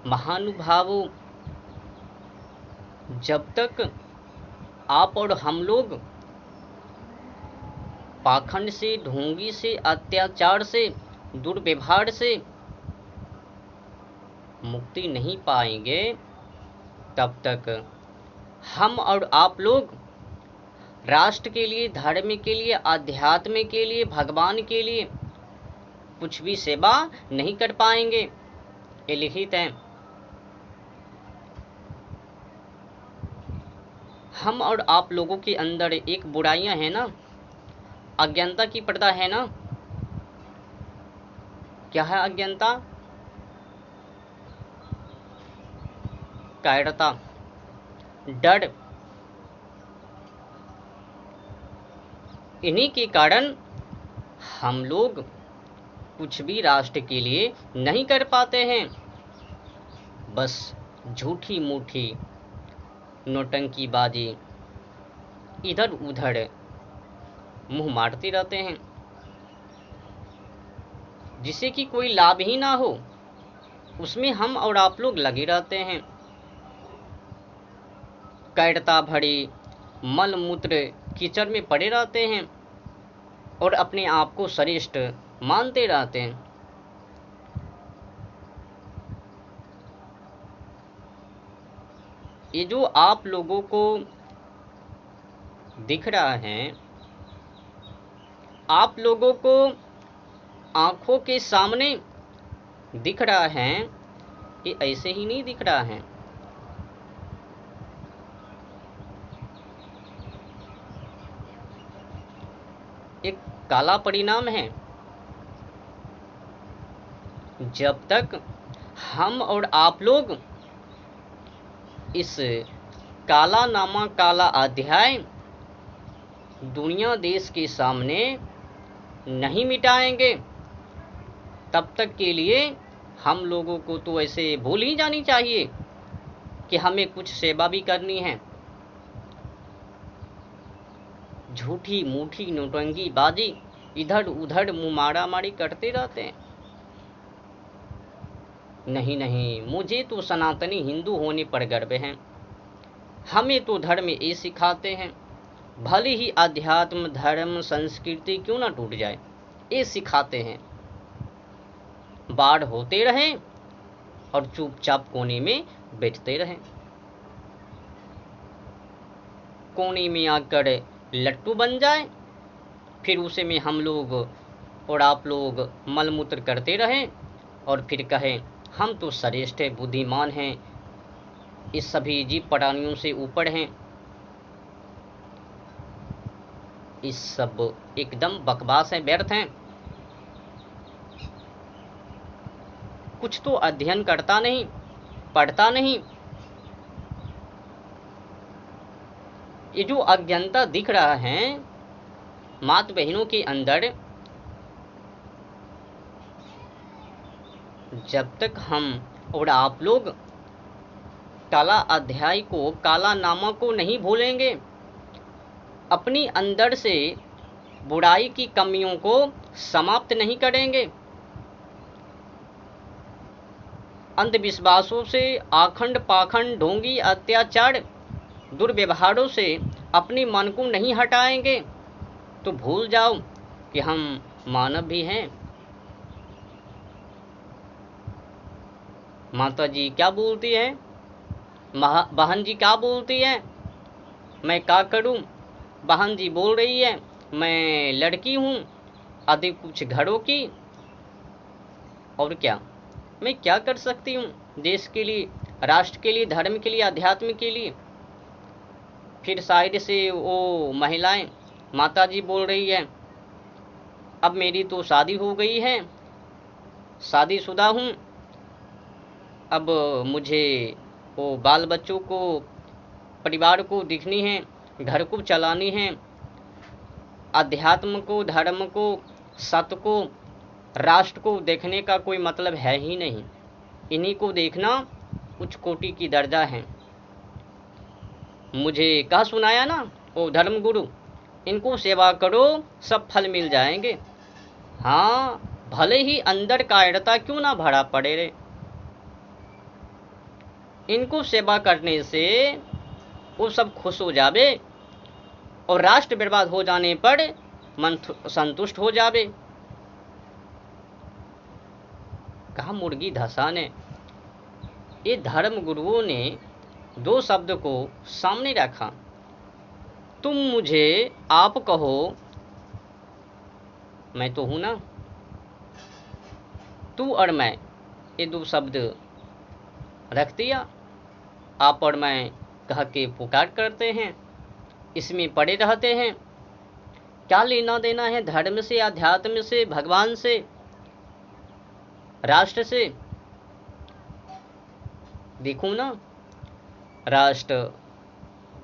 महानुभावों, जब तक आप और हम लोग पाखंड से, ढोंगी से, अत्याचार से, दुर्व्यवहार से मुक्ति नहीं पाएंगे, तब तक हम और आप लोग राष्ट्र के लिए, धर्म के लिए, आध्यात्म के लिए, भगवान के लिए कुछ भी सेवा नहीं कर पाएंगे। ये लिखित है। हम और आप लोगों के अंदर एक बुराइयां हैं ना, अज्ञानता की पर्दा है ना। क्या है अज्ञानता? कायरता, डर। इन्हीं के कारण हम लोग कुछ भी राष्ट्र के लिए नहीं कर पाते हैं। बस झूठी मूठी नौटंकीबाजी, इधर उधर मुंह मारते रहते हैं, जिससे कि कोई लाभ ही ना हो, उसमें हम और आप लोग लगे रहते हैं। कायरता भरी मल मूत्र कीचड़ में पड़े रहते हैं और अपने आप को श्रेष्ठ मानते रहते हैं। ये जो आप लोगों को दिख रहा है, आप लोगों को आंखों के सामने दिख रहा है, ये ऐसे ही नहीं दिख रहा है। एक काला परिणाम है। जब तक हम और आप लोग इस काला नामा काला अध्याय दुनिया देश के सामने नहीं मिटाएंगे, तब तक के लिए हम लोगों को तो ऐसे भूल ही जानी चाहिए कि हमें कुछ सेवा भी करनी है। झूठी मूठी नौटंकी बाजी, इधर उधर मुँह मारा मारी करते रहते हैं। नहीं नहीं, मुझे तो सनातनी हिंदू होने पर गर्व है। हमें तो धर्म ये सिखाते हैं, भले ही अध्यात्म, धर्म, संस्कृति क्यों ना टूट जाए, ये सिखाते हैं। बाढ़ होते रहे और चुपचाप कोने में बैठते रहे, कोने में आकर लट्टू बन जाए, फिर उसे में हम लोग और आप लोग मलमूत्र करते रहें और फिर कहें हम तो श्रेष्ठ बुद्धिमान हैं, इस सभी जीव प्राणियों से ऊपर हैं। इस सब एकदम बकवास है, व्यर्थ हैं। कुछ तो अध्ययन करता नहीं, पढ़ता नहीं। ये जो अज्ञानता दिख रहा है माता बहनों के अंदर, जब तक हम और आप लोग काला अध्याय को, काला नामा को नहीं भूलेंगे, अपनी अंदर से बुराई की कमियों को समाप्त नहीं करेंगे, अंधविश्वासों से, आखंड पाखंड ढोंगी अत्याचार दुर्व्यवहारों से अपने मन को नहीं हटाएंगे, तो भूल जाओ कि हम मानव भी हैं। माता जी क्या बोलती है, बहन जी क्या बोलती है, मैं क्या करूं? बहन जी बोल रही है मैं लड़की हूं, अधिक कुछ घरों की, और क्या मैं क्या कर सकती हूँ देश के लिए, राष्ट्र के लिए, धर्म के लिए, अध्यात्म के लिए। फिर साइड से वो महिलाएं, माता जी बोल रही है अब मेरी तो शादी हो गई है, शादीशुदा हूँ, अब मुझे वो बाल बच्चों को, परिवार को दिखनी है, घर को चलानी है, अध्यात्म को, धर्म को, सत्य को, राष्ट्र को देखने का कोई मतलब है ही नहीं। इन्हीं को देखना उच्च कोटि की दर्जा है। मुझे कहा सुनाया ना वो धर्म गुरु, इनको सेवा करो सब फल मिल जाएंगे। हाँ, भले ही अंदर कायरता क्यों ना भरा पड़े रे, इनको सेवा करने से वो सब खुश हो जावे और राष्ट्र बर्बाद हो जाने पर मन संतुष्ट हो जावे। कहा मुर्गी धसा ने। ये धर्म गुरुओं ने दो शब्द को सामने रखा, तुम मुझे आप कहो, मैं तो हूं ना, तू और मैं, ये दो शब्द रख दिया। आप और मैं कह के पुकार करते हैं, इसमें पड़े रहते हैं। क्या लेना देना है धर्म से, अध्यात्म से, भगवान से, राष्ट्र से? देखो ना, राष्ट्र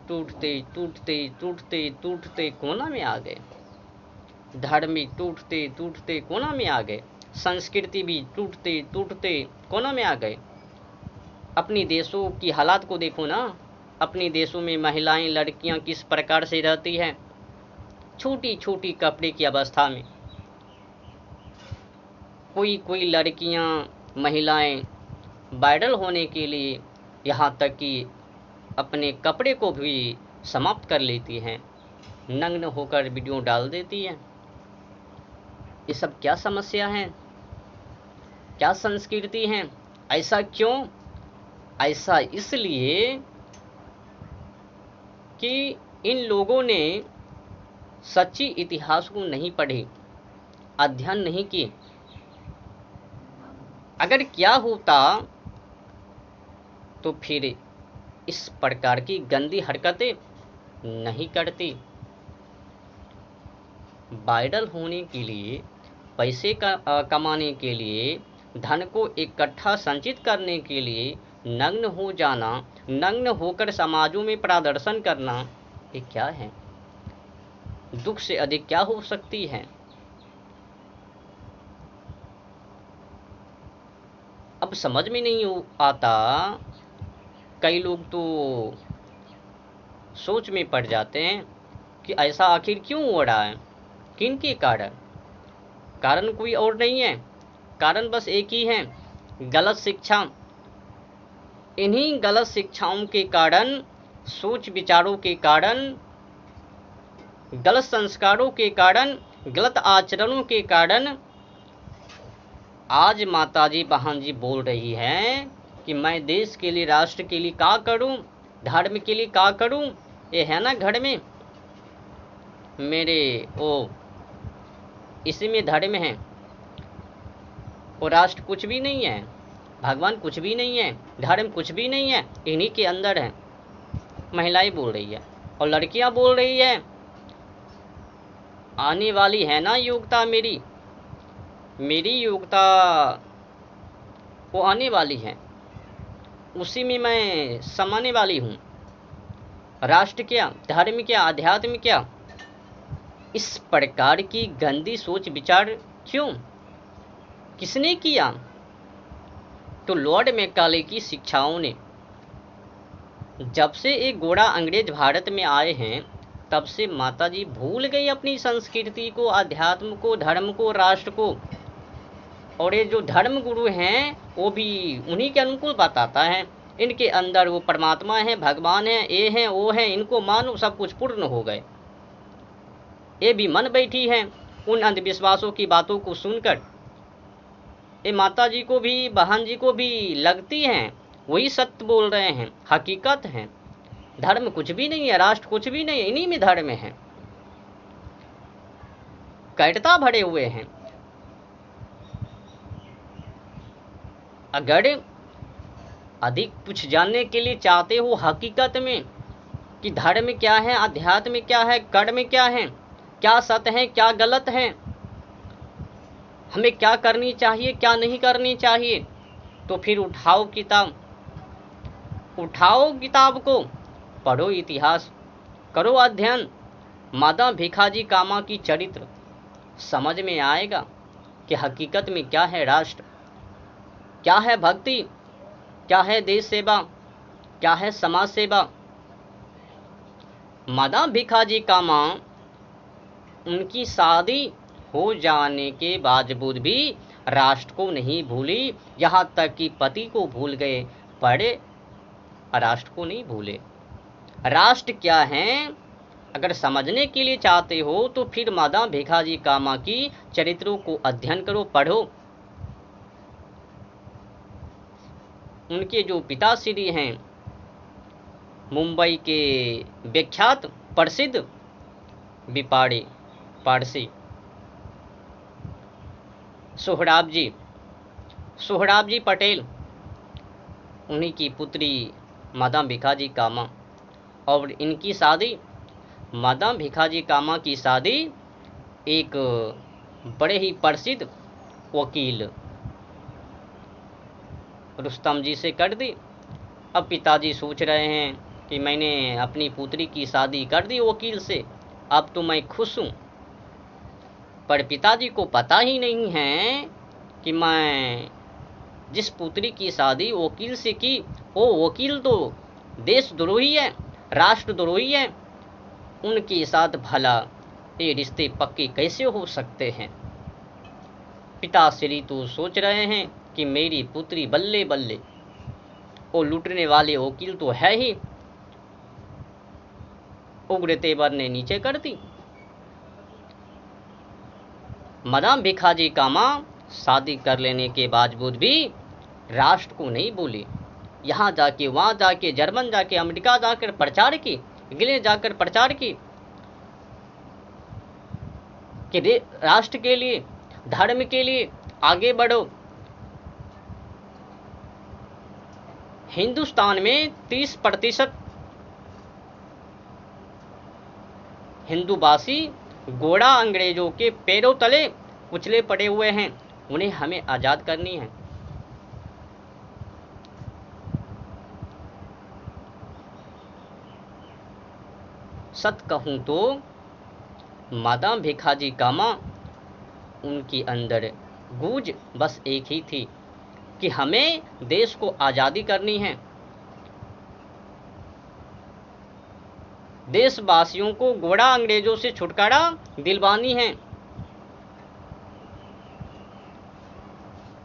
टूटते टूटते टूटते टूटते कोना में आ गए, धर्म भी टूटते टूटते कोना में आ गए, संस्कृति भी टूटते टूटते कोना में आ गए। अपनी देशों की हालात को देखो ना, अपने देशों में महिलाएं, लड़कियां किस प्रकार से रहती हैं, छोटी छोटी कपड़े की अवस्था में। कोई लड़कियां, महिलाएं वायरल होने के लिए यहाँ तक कि अपने कपड़े को भी समाप्त कर लेती हैं, नग्न होकर वीडियो डाल देती हैं। ये सब क्या समस्या है, क्या संस्कृति है? ऐसा क्यों? ऐसा इसलिए कि इन लोगों ने सच्ची इतिहास को नहीं पढ़े, अध्ययन नहीं किए। अगर क्या होता तो फिर इस प्रकार की गंदी हरकतें नहीं करती। वायरल होने के लिए, पैसे कमाने के लिए, धन को इकट्ठा संचित करने के लिए नग्न हो जाना, नग्न होकर समाजों में प्रदर्शन करना, ये क्या है? दुख से अधिक क्या हो सकती है? अब समझ में नहीं आता। कई लोग तो सोच में पड़ जाते हैं कि ऐसा आखिर क्यों हो रहा है, किन के कारण? कारण कोई और नहीं है, कारण बस एक ही है, गलत शिक्षा। इन्हीं गलत शिक्षाओं के कारण, सोच विचारों के कारण, गलत संस्कारों के कारण, गलत आचरणों के कारण आज माताजी बहन जी बोल रही हैं कि मैं देश के लिए, राष्ट्र के लिए क्या करूं, धर्म के लिए क्या करूं। ये है ना घर में मेरे, वो इसी में धर्म है, वो राष्ट्र कुछ भी नहीं है, भगवान कुछ भी नहीं है, धर्म कुछ भी नहीं है, इन्हीं के अंदर है। महिलाएं बोल रही है और लड़कियां बोल रही है, आने वाली है ना योग्यता, मेरी योग्यता वो आने वाली है, उसी में मैं समाने वाली हूँ। राष्ट्र क्या, धर्म क्या, अध्यात्म क्या? इस प्रकार की गंदी सोच विचार क्यों, किसने किया? तो लॉर्ड मैकाले की शिक्षाओं ने। जब से एक गोरा अंग्रेज भारत में आए हैं, तब से माताजी भूल गई अपनी संस्कृति को, अध्यात्म को, धर्म को, राष्ट्र को। और ये जो धर्म गुरु हैं वो भी उन्हीं के अनुकूल बताता है। इनके अंदर वो परमात्मा है, भगवान है, ये है, वो है, इनको मानो सब कुछ पूर्ण हो गए। ये भी मन बैठी है उन अंधविश्वासों की बातों को सुनकर। ये माता जी को भी, बहन जी को भी लगती हैं वही सत्य बोल रहे हैं, हकीकत है। धर्म कुछ भी नहीं है, राष्ट्र कुछ भी नहीं है, इन्हीं में धर्म है। कैरता भरे हुए हैं। अगर अधिक कुछ जानने के लिए चाहते हो हकीकत में कि धर्म क्या है, अध्यात्म क्या है, कर्म क्या है, क्या सत्य है, क्या गलत है, हमें क्या करनी चाहिए, क्या नहीं करनी चाहिए, तो फिर उठाओ किताब को, पढ़ो इतिहास, करो अध्ययन। माता भिखाजी कामा की चरित्र समझ में आएगा कि हकीकत में क्या है राष्ट्र, क्या है भक्ति, क्या है देश सेवा, क्या है समाज सेवा। माता भिखाजी कामा, उनकी शादी हो जाने के बावजूद भी राष्ट्र को नहीं भूली, यहाँ तक कि पति को भूल गए। पर राष्ट्र को नहीं भूले। राष्ट्र क्या है अगर समझने के लिए चाहते हो तो फिर मादा भिखाजी कामा की चरित्रों को अध्ययन करो, पढ़ो। उनके जो पिताश्री हैं मुंबई के विख्यात प्रसिद्ध विपाड़ी पारसी सोहराब जी पटेल, उन्हीं की पुत्री मादा भिखाजी कामा, और इनकी शादी मादा भिखाजी कामा की शादी एक बड़े ही प्रसिद्ध वकील रुस्तम जी से कर दी। अब पिताजी सोच रहे हैं कि मैंने अपनी पुत्री की शादी कर दी वकील से, अब तो मैं खुश हूँ। पर पिताजी को पता ही नहीं है कि मैं जिस पुत्री की शादी वकील से की वो वकील तो देशद्रोही है, राष्ट्रद्रोही है। उनके साथ भला ये रिश्ते पक्के कैसे हो सकते हैं। पिताश्री तो सोच रहे हैं कि मेरी पुत्री बल्ले बल्ले, वो लूटने वाले वकील तो है ही। उग्र तेवर ने नीचे कर दी। मदाम भिखाजी कामा शादी कर लेने के बावजूद भी राष्ट्र को नहीं भूली। यहाँ जाके, वहाँ जाके, जर्मन जाके, अमेरिका जाकर प्रचार की, इंग्लैंड जाकर प्रचार की कि राष्ट्र के लिए, धर्म के लिए आगे बढ़ो। हिंदुस्तान में 30% हिंदूवासी गोरा अंग्रेजों के पैरों तले कुचले पड़े हुए हैं, उन्हें हमें आजाद करनी है। सच कहूं तो मादा भिखाजी कामा, उनके अंदर गूंज बस एक ही थी कि हमें देश को आज़ादी करनी है, देशवासियों को गोरा अंग्रेजों से छुटकारा दिलवानी है।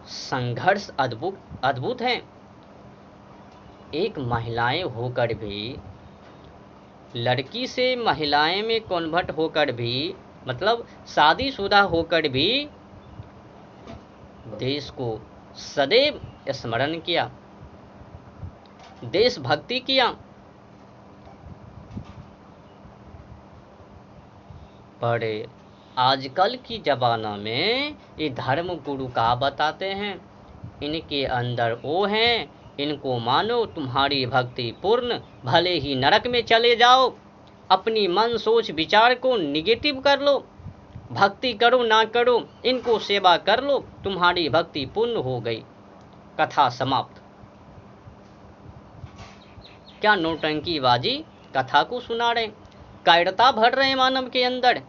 संघर्ष अद्भुत है। एक महिलाएं होकर भी, लड़की से महिलाएं में कन्वर्ट होकर भी, मतलब शादीशुदा होकर भी देश को सदैव स्मरण किया, देशभक्ति किया। पर आजकल की जमाना में ये धर्म गुरु का बताते हैं, इनके अंदर वो हैं, इनको मानो, तुम्हारी भक्ति पूर्ण, भले ही नरक में चले जाओ। अपनी मन सोच विचार को निगेटिव कर लो, भक्ति करो ना करो, इनको सेवा कर लो, तुम्हारी भक्ति पूर्ण हो गई। कथा समाप्त। क्या नौटंकीबाजी कथा को सुना रहे, कायरता भर रहे मानव के अंदर।